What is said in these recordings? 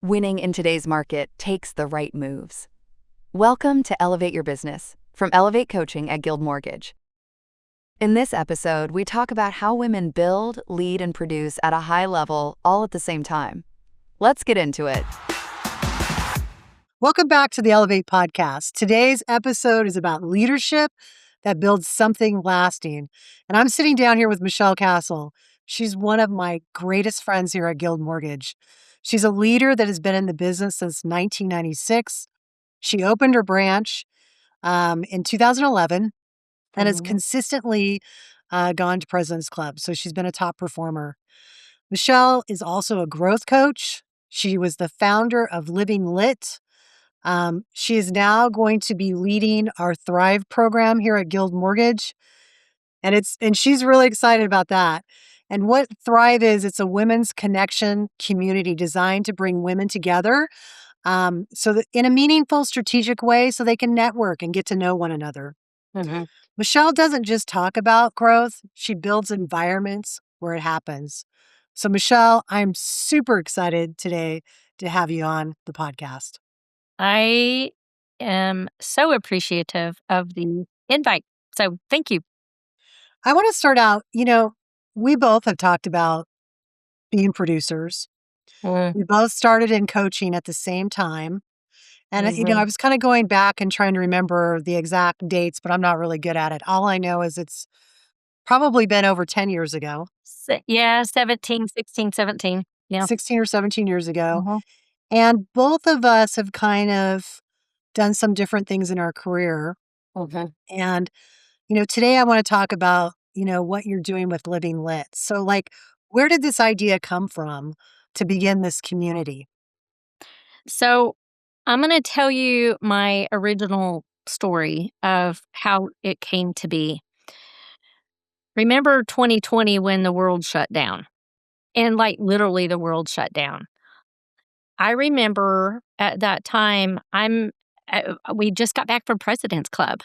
Winning in today's market takes the right moves. Welcome to Elevate Your Business from Elevate Coaching at Guild Mortgage. In this episode, we talk about how women build, lead, and produce at a high level all at the same time. Let's get into it. Welcome back to the Elevate podcast. Today's episode is about leadership that builds something lasting. And I'm sitting down here with Michelle Castle. She's one of my greatest friends here at Guild Mortgage. She's a leader that has been in the business since 1996. She opened her branch in 2011 and has consistently gone to President's Club. So she's been a top performer. Michelle is also a growth coach. She was the founder of Living Lit. She is now going to be leading our Thrive program here at Guild Mortgage. And she's really excited about that. And what Thrive is, it's a women's connection community designed to bring women together so that in a meaningful, strategic way so they can network and get to know one another. Mm-hmm. Michelle doesn't just talk about growth, she builds environments where it happens. So Michelle, I'm super excited today to have you on the podcast. I am so appreciative of the invite. So thank you. I want to start out, we both have talked about being producers. We both started in coaching at the same time. And, I was kind of going back and trying to remember the exact dates, but I'm not really good at it. All I know is it's probably been over 10 years ago. 16, 17. Yeah. 16 or 17 years ago. And both of us have kind of done some different things in our career. And, today I want to talk about, what you're doing with Living Lit. So where did this idea come from to begin this community? So I'm going to tell you my original story of how it came to be. Remember 2020 when the world shut down? And literally the world shut down. I remember at that time, we just got back from President's Club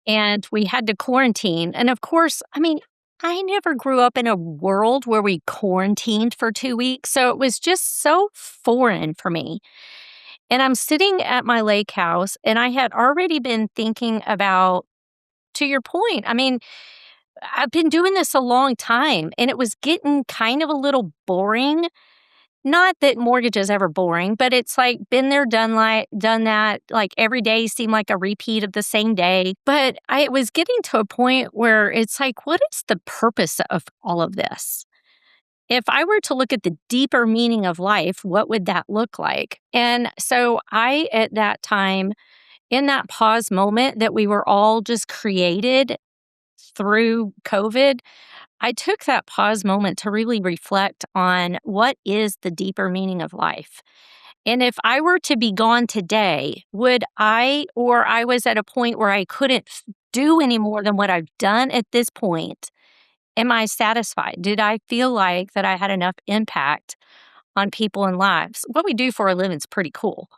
and we had to quarantine. And of course, I never grew up in a world where we quarantined for 2 weeks. So it was just so foreign for me. And I'm sitting at my lake house and I had already been thinking about, to your point, I've been doing this a long time and it was getting kind of a little boring. Not that mortgage is ever boring, but it's been there, done that. Every day seemed like a repeat of the same day. But I was getting to a point where it's what is the purpose of all of this? If I were to look at the deeper meaning of life, what would that look like? And so I, at that time, in that pause moment that we were all just created through COVID, I took that pause moment to really reflect on what is the deeper meaning of life. And if I were to be gone today, or I was at a point where I couldn't do any more than what I've done at this point, am I satisfied? Did I feel like that I had enough impact on people and lives? What we do for a living is pretty cool.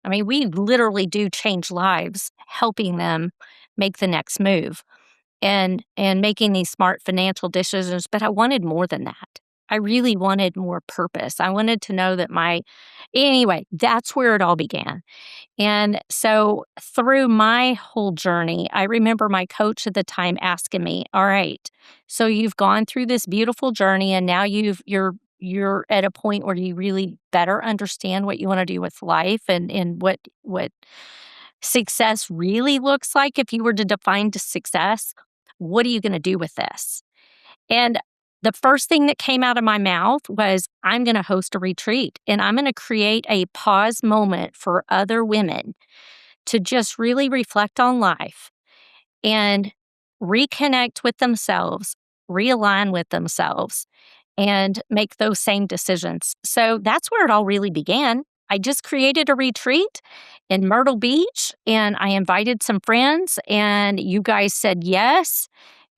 We literally do change lives, helping them make the next move. And making these smart financial decisions, but I wanted more than that. I really wanted more purpose. I wanted to know that anyway, that's where it all began. And so through my whole journey, I remember my coach at the time asking me, all right, so you've gone through this beautiful journey and now you're at a point where you really better understand what you want to do with life and what success really looks like. If you were to define success, what are you going to do with this? And the first thing that came out of my mouth was, I'm going to host a retreat and I'm going to create a pause moment for other women to just really reflect on life and reconnect with themselves, realign with themselves, and make those same decisions. So that's where it all really began. I just created a retreat in Myrtle Beach and I invited some friends and you guys said yes.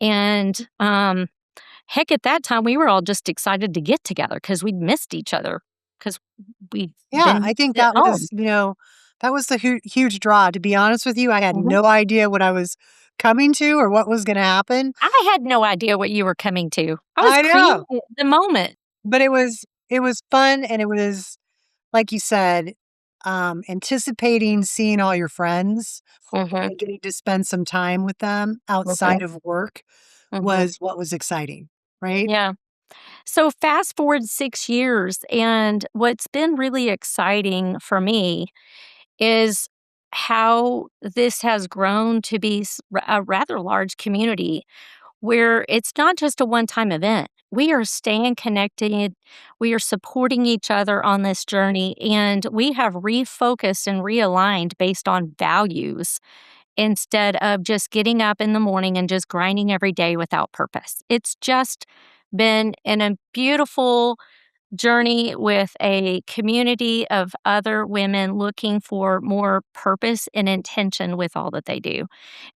And heck, at that time, we were all just excited to get together because we'd missed each other because I think that was, that was the huge draw. To be honest with you, I had no idea what I was coming to or what was going to happen. I had no idea what you were coming to. I was creating the moment. But it was fun and it was like you said, anticipating seeing all your friends Mhm. and getting to spend some time with them outside Mhm. of work Mhm. was what was exciting, right? Yeah. So fast forward 6 years, and what's been really exciting for me is how this has grown to be a rather large community where it's not just a one-time event. We are staying connected, we are supporting each other on this journey, and we have refocused and realigned based on values instead of just getting up in the morning and just grinding every day without purpose. It's just been a beautiful journey with a community of other women looking for more purpose and intention with all that they do.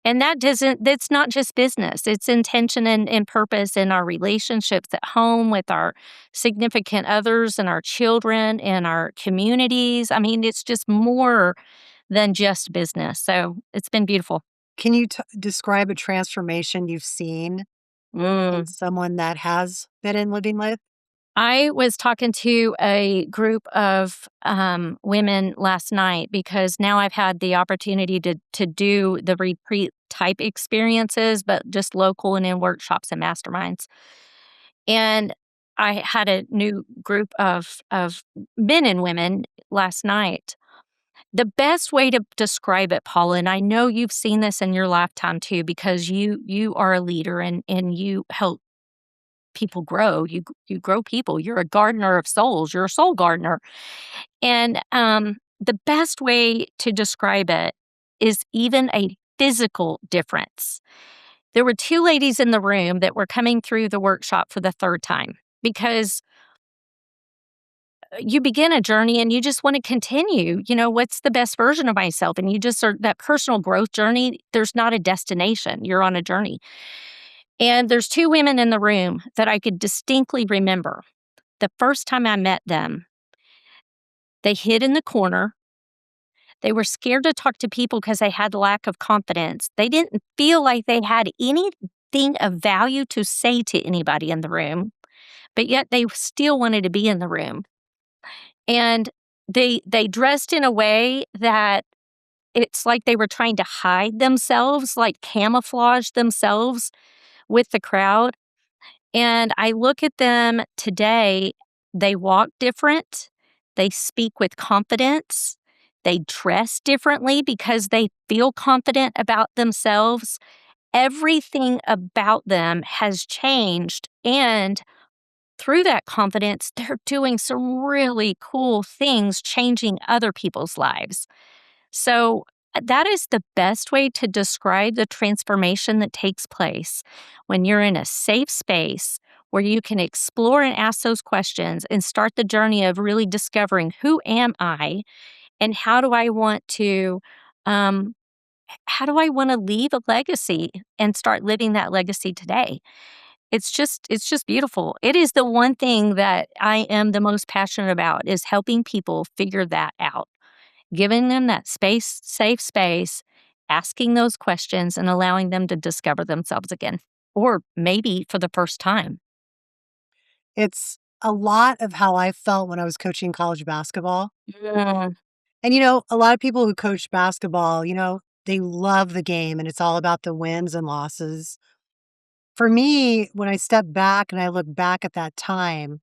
And that's not just business. It's intention and purpose in our relationships at home with our significant others and our children and our communities. I mean, it's just more than just business. So it's been beautiful. Can you describe a transformation you've seen in Mm. someone that has been in living with? I was talking to a group of women last night because now I've had the opportunity to do the retreat type experiences, but just local and in workshops and masterminds. And I had a new group of men and women last night. The best way to describe it, Paula, and I know you've seen this in your lifetime too, because you are a leader and you help people grow. You grow people. You're a gardener of souls. You're a soul gardener. And the best way to describe it is even a physical difference. There were two ladies in the room that were coming through the workshop for the third time because you begin a journey and you just want to continue. You know, what's the best version of myself? And you just are that personal growth journey. There's not a destination, you're on a journey. And there's two women in the room that I could distinctly remember. The first time I met them, they hid in the corner. They were scared to talk to people because they had lack of confidence. They didn't feel like they had anything of value to say to anybody in the room, but yet they still wanted to be in the room. And they dressed in a way that it's like they were trying to hide themselves, like camouflage themselves with the crowd. And I look at them today, they walk different, they speak with confidence, they dress differently because they feel confident about themselves. Everything about them has changed. And through that confidence, they're doing some really cool things, changing other people's lives. So, that is the best way to describe the transformation that takes place when you're in a safe space where you can explore and ask those questions and start the journey of really discovering who am I and um, how do I want to leave a legacy and start living that legacy today. It's just beautiful. It is the one thing that I am the most passionate about is helping people figure that out, giving them that space, safe space, asking those questions and allowing them to discover themselves again, or maybe for the first time. It's a lot of how I felt when I was coaching college basketball. Mm, And, a lot of people who coach basketball, they love the game and it's all about the wins and losses. For me, when I step back and I look back at that time,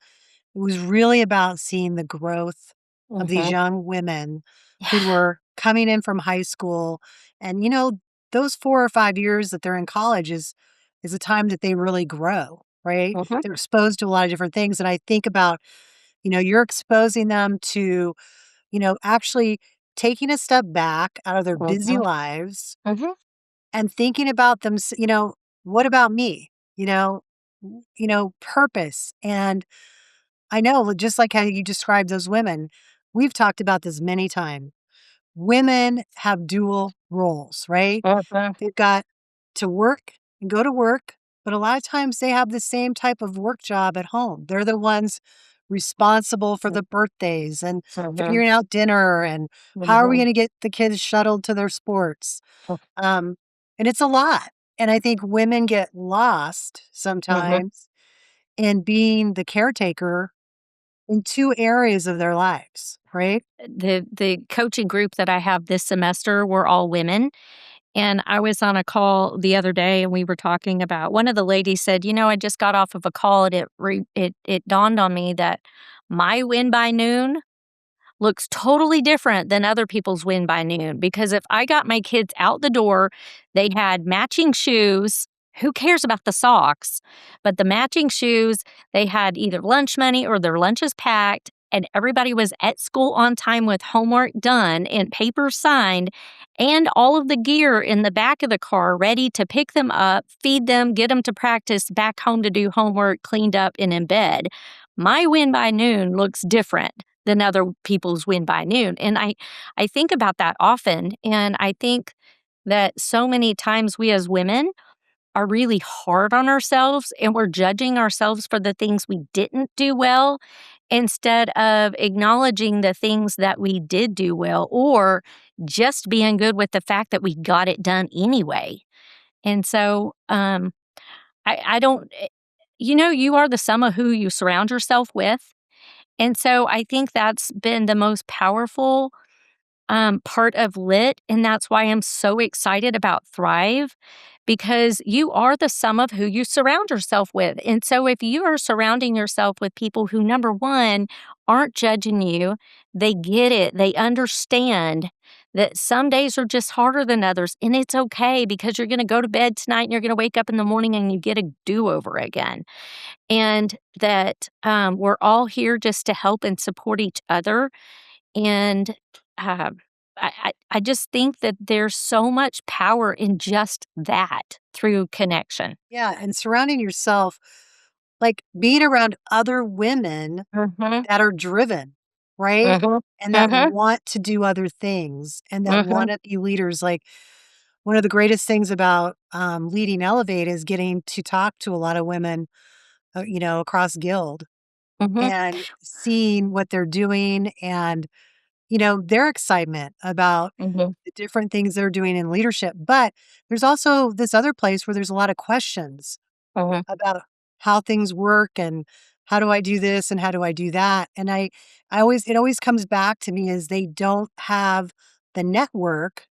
it was really about seeing the growth of these mhm. young women who Yeah. were coming in from high school. And, those 4 or 5 years that they're in college is a time that they really grow, right? Mhm, They're exposed to a lot of different things. And I think about, you're exposing them to, actually taking a step back out of their busy mhm, lives mhm, and thinking about them, what about me? Purpose. And I know, just like how you described those women, we've talked about this many times. Women have dual roles, right? mhm, They've got to work and go to work, but a lot of times they have the same type of work job at home. They're the ones responsible for the birthdays and mhm, figuring out dinner and how are we mhm, going to get the kids shuttled to their sports. mhm, Um, and it's a lot. And I think women get lost mhm, sometimes in being the caretaker in two areas of their lives, right? The coaching group that I have this semester, we're all women. And I was on a call the other day and we were talking about one of the ladies said, I just got off of a call and it dawned on me that my win by noon looks totally different than other people's win by noon. Because if I got my kids out the door, they had matching shoes. Who cares about the socks? But the matching shoes, they had either lunch money or their lunches packed, and everybody was at school on time with homework done and papers signed, and all of the gear in the back of the car ready to pick them up, feed them, get them to practice, back home to do homework, cleaned up, and in bed. My win by noon looks different than other people's win by noon. And I think about that often. And I think that so many times we as women are really hard on ourselves and we're judging ourselves for the things we didn't do well instead of acknowledging the things that we did do well or just being good with the fact that we got it done anyway. And so I don't, you are the sum of who you surround yourself with. And so I think that's been the most powerful part of Lit. And that's why I'm so excited about Thrive, because you are the sum of who you surround yourself with. And so if you are surrounding yourself with people who, number one, aren't judging you, they get it, they understand that some days are just harder than others. And it's okay because you're going to go to bed tonight and you're going to wake up in the morning and you get a do-over again. And that we're all here just to help and support each other. And I just think that there's so much power in just that through connection. Yeah. And surrounding yourself, like being around other women Mhm, that are driven, right? mhm, And that mhm, want to do other things and that want mhm, to be leaders. Like one of the greatest things about leading Elevate is getting to talk to a lot of women, across Guild mhm, and seeing what they're doing and, their excitement about mhm, the different things they're doing in leadership. But there's also this other place where there's a lot of questions mhm, about how things work and how do I do this and how do I do that? And I always it always comes back to me is they don't have the network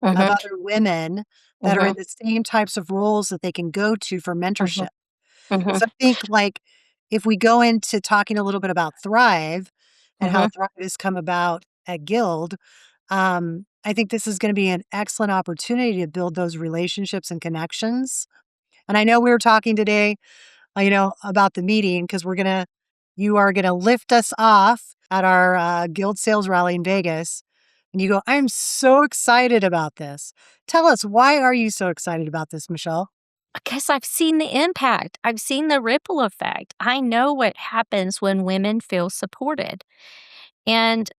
of mhm, other women that are in mhm, the same types of roles that they can go to for mentorship. mhm, mhm, So I think like if we go into talking a little bit about Thrive and how mhm. Thrive has come about at Guild, I think this is going to be an excellent opportunity to build those relationships and connections. And I know we were talking today about the meeting because you are gonna lift us off at our guild sales rally in Vegas. And you go, I'm so excited about this. Tell us, why are you so excited about this, Michelle? Because I've seen the impact. I've seen the ripple effect. I know what happens when women feel supported. And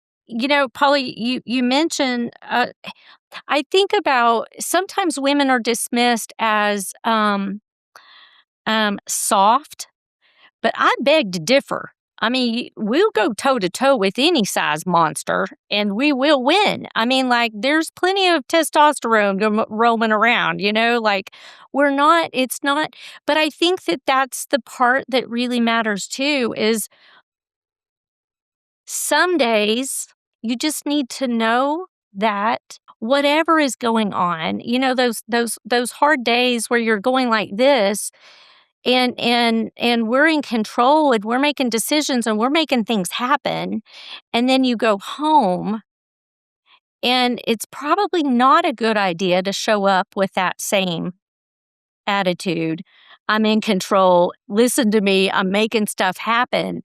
Polly, you mentioned. I think about sometimes women are dismissed as soft, but I beg to differ. I mean, we'll go toe to toe with any size monster and we will win. I mean, like, there's plenty of testosterone roaming around, like, it's not, but I think that that's the part that really matters too is some days you just need to know that whatever is going on, those hard days where you're going like this and we're in control and we're making decisions and we're making things happen. And then you go home and it's probably not a good idea to show up with that same attitude. I'm in control. Listen to me. I'm making stuff happen.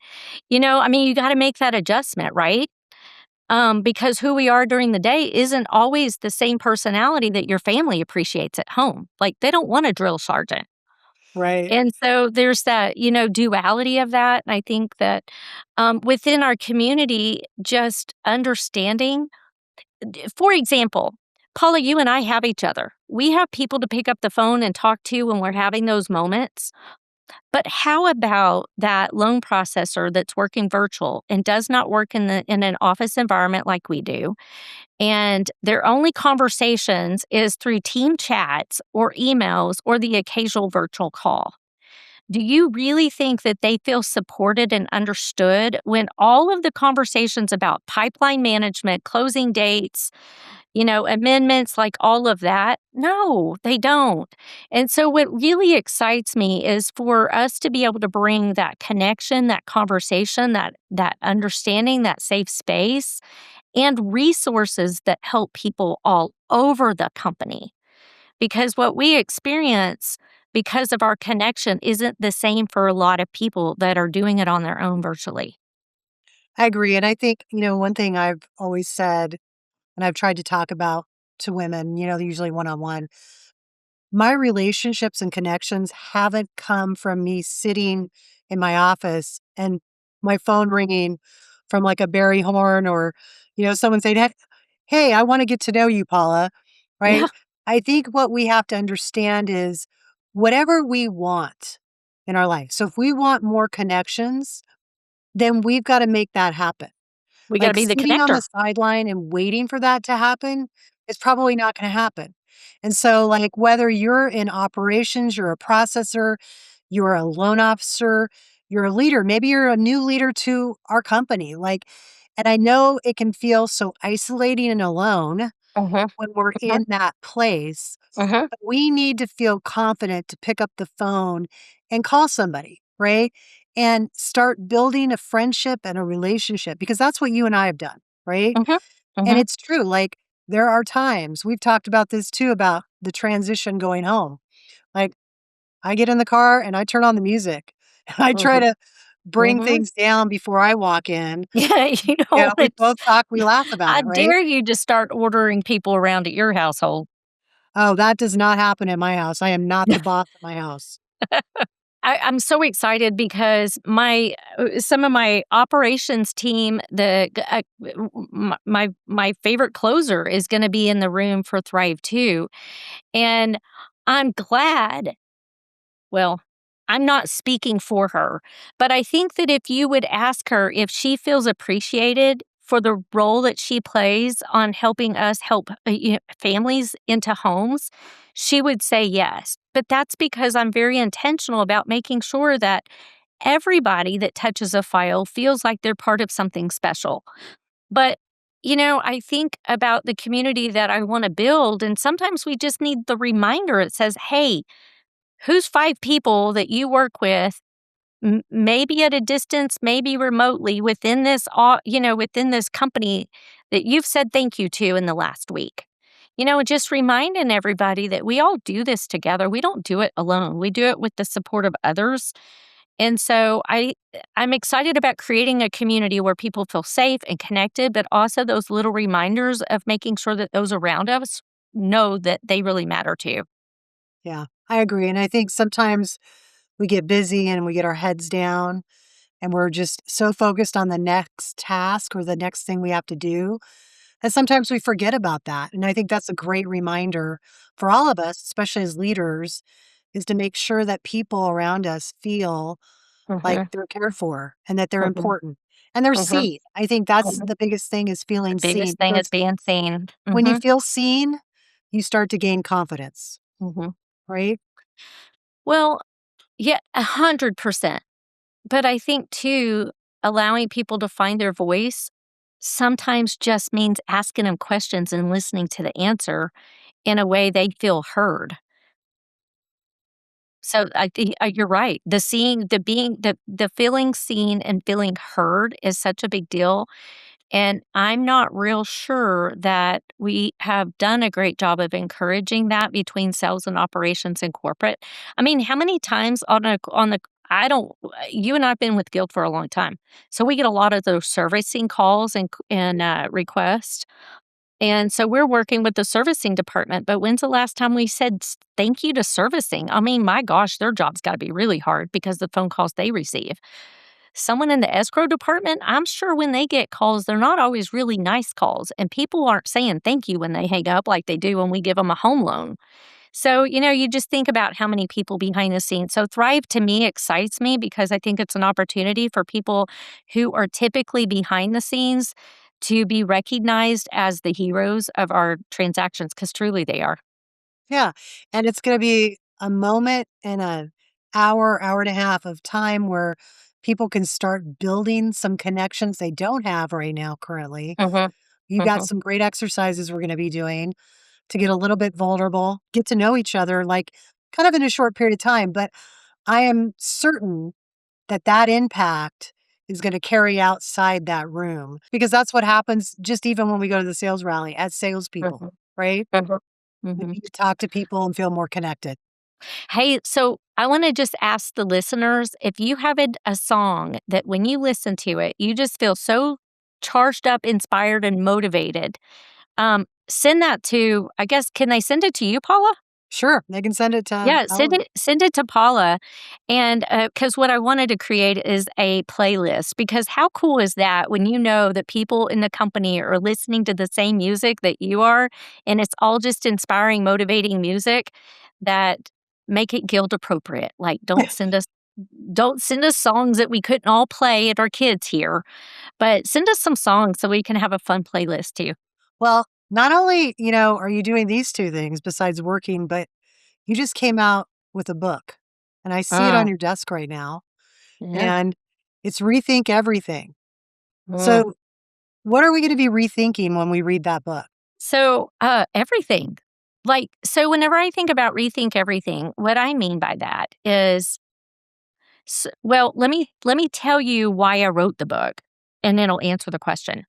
I mean, you got to make that adjustment, right? Because who we are during the day isn't always the same personality that your family appreciates at home. Like, they don't want a drill sergeant. Right. And so there's that, duality of that. And I think that within our community, just understanding, for example, Paula, you and I have each other. We have people to pick up the phone and talk to when we're having those moments. But how about that loan processor that's working virtual and does not work in an office environment like we do? And their only conversations is through team chats or emails or the occasional virtual call. Do you really think that they feel supported and understood when all of the conversations about pipeline management, closing dates, amendments, like all of that? No, they don't. And so what really excites me is for us to be able to bring that connection, that conversation, that understanding, that safe space, and resources that help people all over the company. Because what we experience because of our connection isn't the same for a lot of people that are doing it on their own virtually. I agree. And I think, one thing I've always said, and I've tried to talk about to women, usually one on one, my relationships and connections haven't come from me sitting in my office and my phone ringing from like a Barry Horn or, someone saying, hey, I want to get to know you, Paula. Yeah, Right. I think what we have to understand is whatever we want in our life. So if we want more connections, then we've got to make that happen. we got to Like, be the sitting on connector. the sideline and waiting for that to happen is probably not gonna happen. And so, like, whether you're in operations, you're a processor, you're a loan officer, you're a leader, maybe you're a new leader to our company, like, and I know it can feel so isolating and alone Mhm, when we're mhm, in that place, mhm. but we need to feel confident to pick up the phone and call somebody, right? And start building a friendship and a relationship because that's what you and I have done, right? Mhm. And Mhm. it's true. Like, there are times we've talked about this too about the transition going home. Like, I get in the car and I turn on the music. I try Mhm. to bring Mhm. things down before I walk in. Yeah, Yeah, we it's both talk, we laugh about I it, right? dare you to start ordering people around at your household. Oh, that does not happen at my house. I am not the boss of my house. I'm so excited because some of my operations team, my favorite closer is gonna be in the room for Thrive too, and I'm glad. Well, I'm not speaking for her, but I think that if you would ask her if she feels appreciated for the role that she plays on helping us help families into homes, she would say yes. But that's because I'm very intentional about making sure that everybody that touches a file feels like they're part of something special. But I think about the community that I want to build, and sometimes we just need the reminder. It says, hey, who's 5 people that you work with, maybe at a distance, maybe remotely within this company that you've said thank you to in the last week? Just reminding everybody that we all do this together. We don't do it alone. We do it with the support of others. And so I'm excited about creating a community where people feel safe and connected, but also those little reminders of making sure that those around us know that they really matter too. Yeah, I agree. And I think sometimes we get busy and we get our heads down and we're just so focused on the next task or the next thing we have to do. And sometimes we forget about that. And I think that's a great reminder for all of us, especially as leaders, is to make sure that people around us feel like Mhm. they're cared for and that they're Mhm. important and they're Mhm. seen. I think that's Mhm. the biggest thing is The feeling seen biggest thing is because being seen. when you Mhm. feel seen, you start to gain confidence, Mhm. right? Well, yeah, 100%. But I think too, allowing people to find their voice sometimes just means asking them questions and listening to the answer in a way they feel heard. So I think you're right. The feeling seen and feeling heard is such a big deal. And I'm not real sure that we have done a great job of encouraging that between sales and operations and corporate. I mean, how many times on the I don't you and I've been with Guild for a long time. So we get a lot of those servicing calls and requests. And so we're working with the servicing department, but when's the last time we said thank you to servicing? I mean, my gosh, their job's got to be really hard because the phone calls they receive. Someone in the escrow department, I'm sure when they get calls, they're not always really nice calls, and people aren't saying thank you when they hang up like they do when we give them a home loan. So, you just think about how many people behind the scenes. So, Thrive to me excites me because I think it's an opportunity for people who are typically behind the scenes to be recognized as the heroes of our transactions because truly they are. Yeah. And it's going to be a moment and a hour, hour and a half of time where people can start building some connections they don't have right now currently. Mhm. You got Mhm. some great exercises we're going to be doing to get a little bit vulnerable, get to know each other, like kind of in a short period of time. But I am certain that that impact is going to carry outside that room because that's what happens just even when we go to the sales rally as salespeople, Mhm. right? Mhm. We Mhm. need to talk to people and feel more connected. Hey, so I want to just ask the listeners if you have a song that when you listen to it, you just feel so charged up, inspired, and motivated. Send that to, I guess, can they send it to you, Paula? Sure, they can send it to Yeah, Ellen. send it to Paula, and because what I wanted to create is a playlist. Because how cool is that when you know that people in the company are listening to the same music that you are, and it's all just inspiring, motivating music that make it guild appropriate. Like, don't send us songs that we couldn't all play at our kids here, but send us some songs so we can have a fun playlist too. Well, not only, are you doing these two things besides working, but you just came out with a book and I see it on Oh, your desk right now yeah. and it's Rethink Everything. Mm. So, what are we going to be rethinking when we read that book? So, everything. Like, so whenever I think about rethink everything, what I mean by that is, well, let me tell you why I wrote the book, and then I'll answer the question.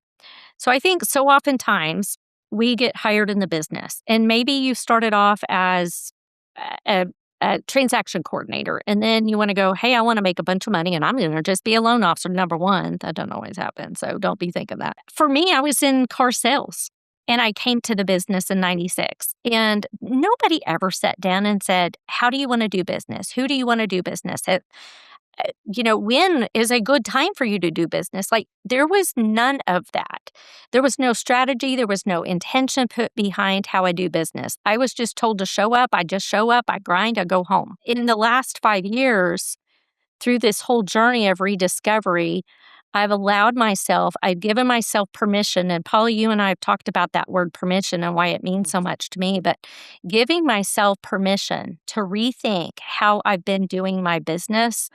So I think so oftentimes we get hired in the business, and maybe you started off as a, a transaction coordinator, and then you want to go, hey, I want to make a bunch of money, and I'm going to just be a loan officer. Number one, that doesn't always happen, so don't be thinking that. For me, I was in car sales. And I came to the business in 96. And nobody ever sat down and said, how do you want to do business? Who do you want to do business? When is a good time for you to do business? Like, there was none of that. There was no strategy. There was no intention put behind how I do business. I was just told to show up. I just show up. I grind. I go home. In the last 5 years, through this whole journey of rediscovery, I've given myself permission. And Paula, you and I have talked about that word permission and why it means so much to me. But giving myself permission to rethink how I've been doing my business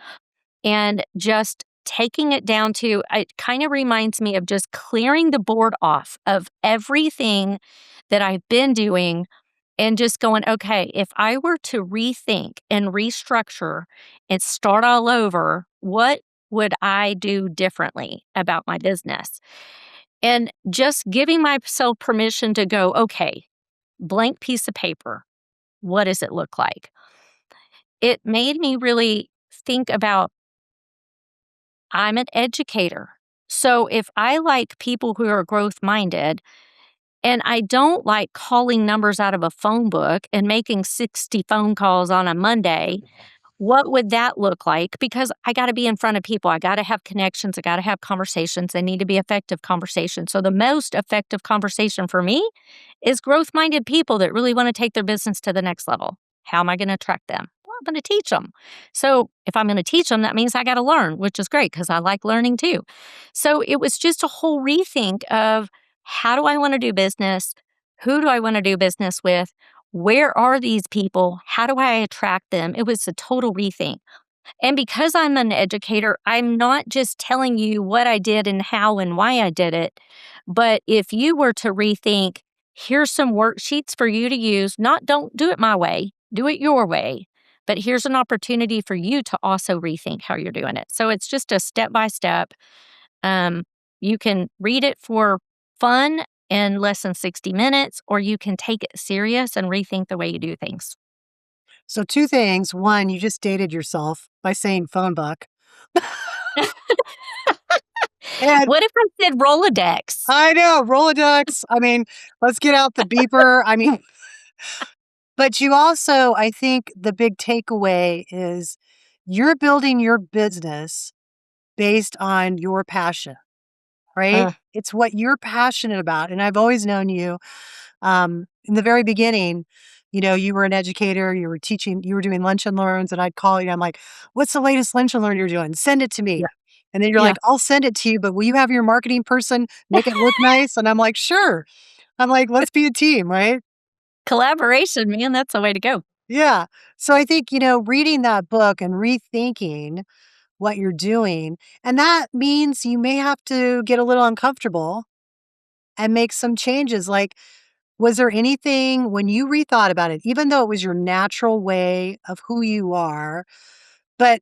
and just taking it down to it kind of reminds me of just clearing the board off of everything that I've been doing and just going, okay, if I were to rethink and restructure and start all over, what would I do differently about my business? And just giving myself permission to go, okay, blank piece of paper, what does it look like? It made me really think about I'm an educator. So if I like people who are growth minded and I don't like calling numbers out of a phone book and making 60 phone calls on a Monday, what would that look like? Because I got to be in front of people. I got to have connections. I got to have conversations. They need to be effective conversations. So the most effective conversation for me is growth minded people that really want to take their business to the next level. How am I going to attract them? Well, I'm going to teach them. So if I'm going to teach them, that means I got to learn, which is great because I like learning too. So it was just a whole rethink of how do I want to do business? Who do I want to do business with? Where are these people? How do I attract them? It was a total rethink. And because I'm an educator, I'm not just telling you what I did and how and why I did it. But if you were to rethink, here's some worksheets for you to use. Not don't do it my way, do it your way. But here's an opportunity for you to also rethink how you're doing it. So it's just a step by step. You can read it for fun in less than 60 minutes, or you can take it serious and rethink the way you do things. So, two things. One, you just dated yourself by saying phone book. And What if I said Rolodex? I know, Rolodex. I mean, let's get out the beeper. I mean, but you also, I think the big takeaway is you're building your business based on your passion, right? Uh, It's what you're passionate about. And I've always known you in the very beginning, you were an educator, you were teaching, you were doing lunch and learns, and I'd call you. I'm like, what's the latest lunch and learn you're doing? Send it to me. yeah, And then you're yeah. like, I'll send it to you, but will you have your marketing person make it look nice? And I'm like, sure. I'm like, let's be a team, right? Collaboration, man, that's the way to go. Yeah. So I think, reading that book and rethinking what you're doing, and that means you may have to get a little uncomfortable and make some changes. Like, was there anything when you rethought about it, even though it was your natural way of who you are, but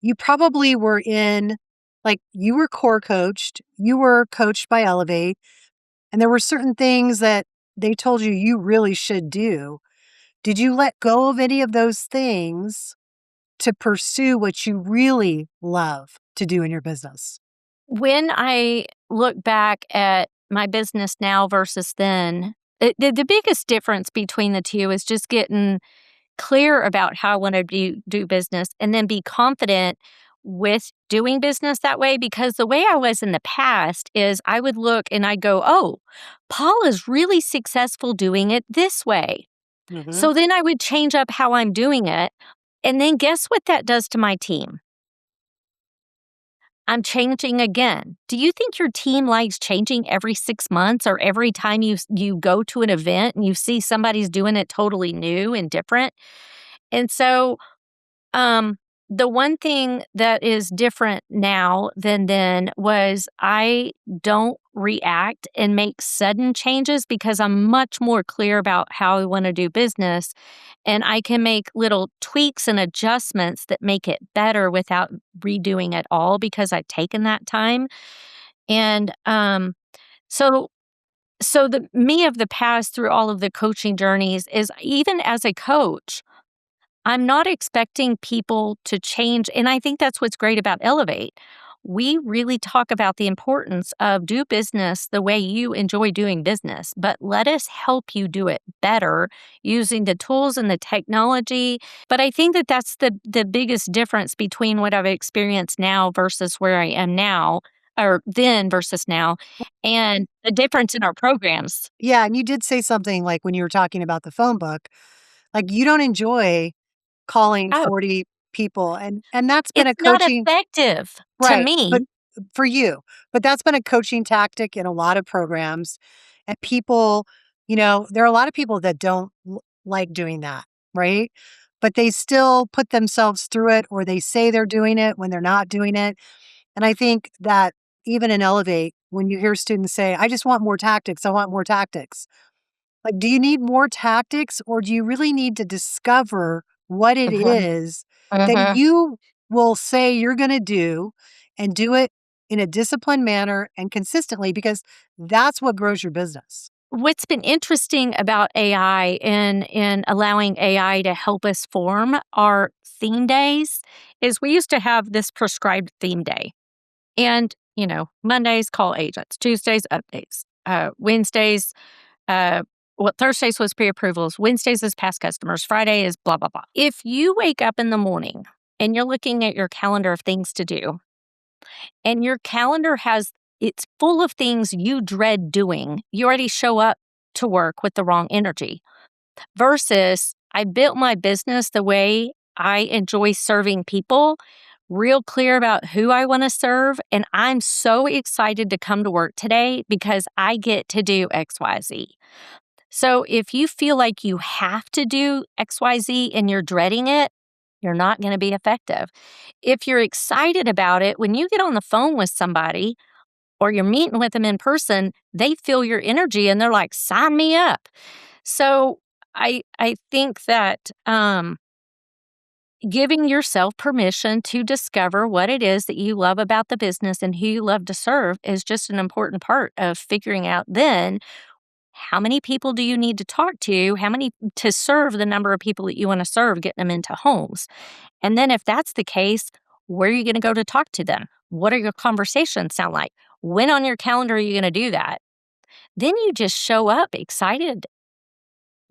you probably were you were core coached, you were coached by Elevate, and there were certain things that they told you you really should do. Did you let go of any of those things to pursue what you really love to do in your business? When I look back at my business now versus then, the biggest difference between the two is just getting clear about how I want to do business and then be confident with doing business that way. Because the way I was in the past is I would look and I'd go, oh, Paul is really successful doing it this way. Mhm. So then I would change up how I'm doing it. And then guess what that does to my team? I'm changing again. Do you think your team likes changing every 6 months or every time you go to an event and you see somebody's doing it totally new and different? And so, um, the one thing that is different now than then was I don't react and make sudden changes because I'm much more clear about how I want to do business. And I can make little tweaks and adjustments that make it better without redoing it all because I've taken that time. And so the me of the past through all of the coaching journeys is even as a coach, I'm not expecting people to change. And I think that's what's great about Elevate. We really talk about the importance of do business the way you enjoy doing business, but let us help you do it better using the tools and the technology. But I think that that's the biggest difference between what I've experienced now versus where I am now, or then versus now, and the difference in our programs. Yeah, and you did say something like when you were talking about the phone book, like you don't enjoy calling Oh, 40 people, and that's been it's a not coaching. effective to Right, but me. for you, but that's been a coaching tactic in a lot of programs, and people, there are a lot of people that don't like doing that, right? But they still put themselves through it, or they say they're doing it when they're not doing it. And I think that even in Elevate, when you hear students say, I just want more tactics, I want more tactics. Like, do you need more tactics, or do you really need to discover what it Mhm, is that mhm. you will say you're going to do and do it in a disciplined manner and consistently because that's what grows your business? What's been interesting about AI in allowing AI to help us form our theme days is we used to have this prescribed theme day. And, Mondays, call agents, Tuesdays, updates, Wednesdays, uh, Thursdays was pre approvals, Wednesdays is past customers, Friday is blah, blah, blah. If you wake up in the morning and you're looking at your calendar of things to do, and your calendar it's full of things you dread doing, you already show up to work with the wrong energy versus I built my business the way I enjoy serving people, real clear about who I want to serve. And I'm so excited to come to work today because I get to do XYZ. So if you feel like you have to do XYZ and you're dreading it, you're not going to be effective. If you're excited about it, when you get on the phone with somebody or you're meeting with them in person, they feel your energy and they're like, sign me up. So I think that giving yourself permission to discover what it is that you love about the business and who you love to serve is just an important part of figuring out then how many people do you need to talk to? How many to serve the number of people that you want to serve, getting them into homes? And then if that's the case, where are you going to go to talk to them? What are your conversations sound like? When on your calendar are you going to do that? Then you just show up excited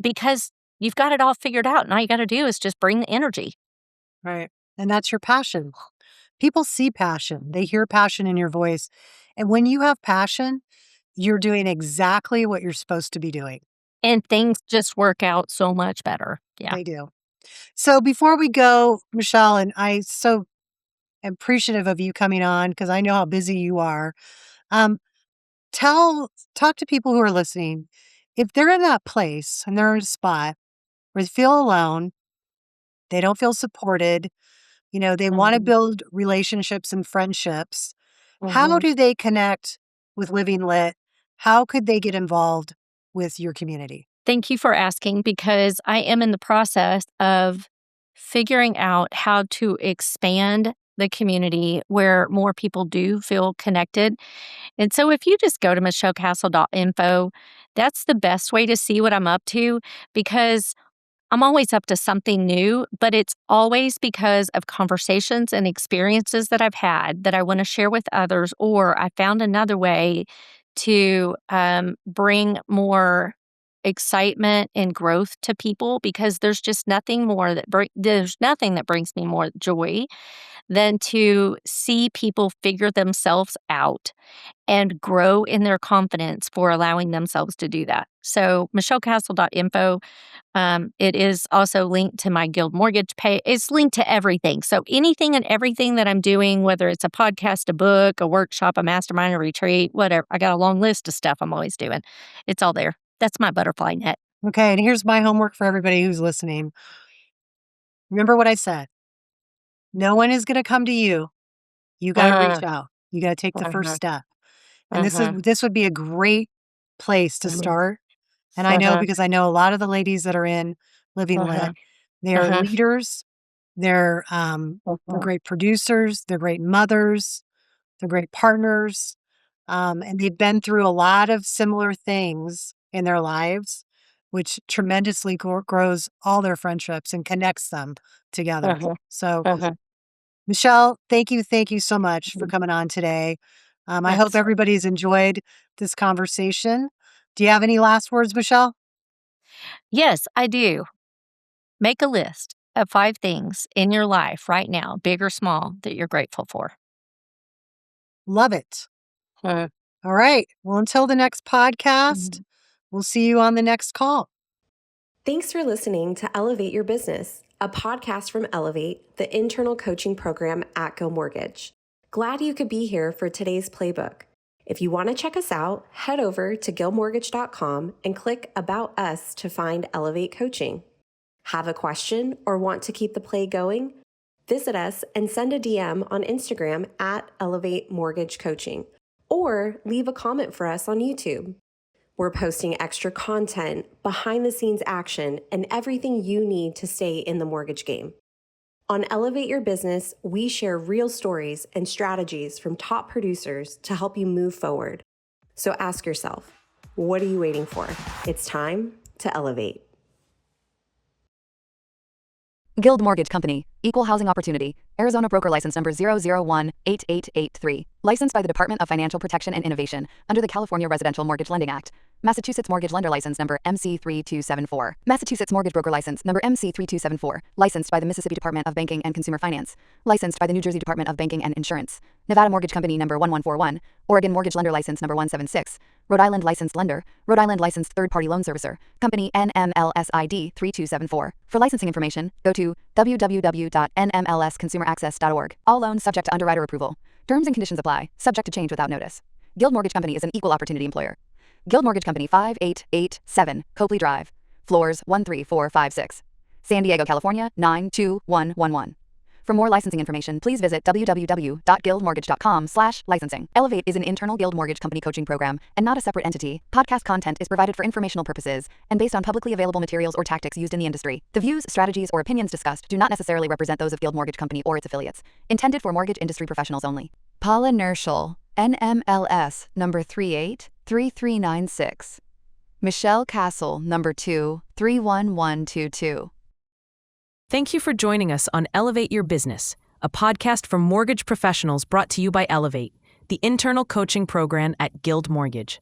because you've got it all figured out. And all you got to do is just bring the energy. Right. And that's your passion. People see passion, they hear passion in your voice. And when you have passion, you're doing exactly what you're supposed to be doing. And things just work out so much better. Yeah. They do. So before we go, Michelle, and I so am appreciative of you coming on because I know how busy you are. Um, talk to people who are listening. If they're in that place and they're in a spot where they feel alone, They don't feel supported. They want to build relationships and friendships. How do they connect with Living Lit? How could they get involved with your community? Thank you for asking, because I am in the process of figuring out how to expand the community where more people do feel connected. And so if you just go to michellecastle.info, that's the best way to see what I'm up to, because I'm always up to something new, but it's always because of conversations and experiences that I've had that I want to share with others, or I found another way to bring more excitement and growth to people, because there's just nothing more there's nothing that brings me more joy than to see people figure themselves out and grow in their confidence for allowing themselves to do that. So michellecastle.info. It is also linked to my Guild Mortgage pay. It's linked to everything. So anything and everything that I'm doing, whether it's a podcast, a book, a workshop, a mastermind, a retreat, whatever. I got a long list of stuff I'm always doing. It's all there. That's my butterfly net. Okay, and here's my homework for everybody who's listening. Remember what I said. No one is going to come to you. You got to reach out. You got to take the first step. And this would be a great place to start. And I know, because I know a lot of the ladies that are in Living Lit, they are leaders. They're great producers. They're great mothers. They're great partners. And they've been through a lot of similar things in their lives, which tremendously grows all their friendships and connects them together. So, Michelle, thank you so much for coming on today. I hope everybody's enjoyed this conversation. Do you have any last words, Michelle? Yes, I do. Make a list of 5 things in your life right now, big or small, that you're grateful for. Love it. All right. Well, until the next podcast, we'll see you on the next call. Thanks for listening to Elevate Your Business, a podcast from Elevate, the internal coaching program at Guild Mortgage. Glad you could be here for today's playbook. If you want to check us out, head over to guildmortgage.com and click About Us to find Elevate Coaching. Have a question or want to keep the play going? Visit us and send a DM on Instagram at Elevate Mortgage Coaching, or leave a comment for us on YouTube. We're posting extra content, behind-the-scenes action, and everything you need to stay in the mortgage game. On Elevate Your Business, we share real stories and strategies from top producers to help you move forward. So ask yourself, what are you waiting for? It's time to elevate. Guild Mortgage Company, Equal Housing Opportunity, Arizona Broker License Number 0018883, licensed by the Department of Financial Protection and Innovation under the California Residential Mortgage Lending Act. Massachusetts Mortgage Lender License Number MC3274. Massachusetts Mortgage Broker License Number MC3274, licensed by the Mississippi Department of Banking and Consumer Finance, licensed by the New Jersey Department of Banking and Insurance. Nevada Mortgage Company Number 1141, Oregon Mortgage Lender License Number 176, Rhode Island Licensed Lender, Rhode Island Licensed Third-Party Loan Servicer, Company NMLSID 3274. For licensing information, go to www.nmlsconsumeraccess.org. All loans subject to underwriter approval. Terms and conditions apply, subject to change without notice. Guild Mortgage Company is an equal opportunity employer. Guild Mortgage Company 5887, Copley Drive, floors 13456, San Diego, California 92111. For more licensing information, please visit www.guildmortgage.com/licensing. Elevate is an internal Guild Mortgage Company coaching program and not a separate entity. Podcast content is provided for informational purposes and based on publicly available materials or tactics used in the industry. The views, strategies, or opinions discussed do not necessarily represent those of Guild Mortgage Company or its affiliates. Intended for mortgage industry professionals only. Paula Nirschl, NMLS number 383396. Michelle Castle number 231122. Thank you for joining us on Elevate Your Business, a podcast for mortgage professionals brought to you by Elevate, the internal coaching program at Guild Mortgage.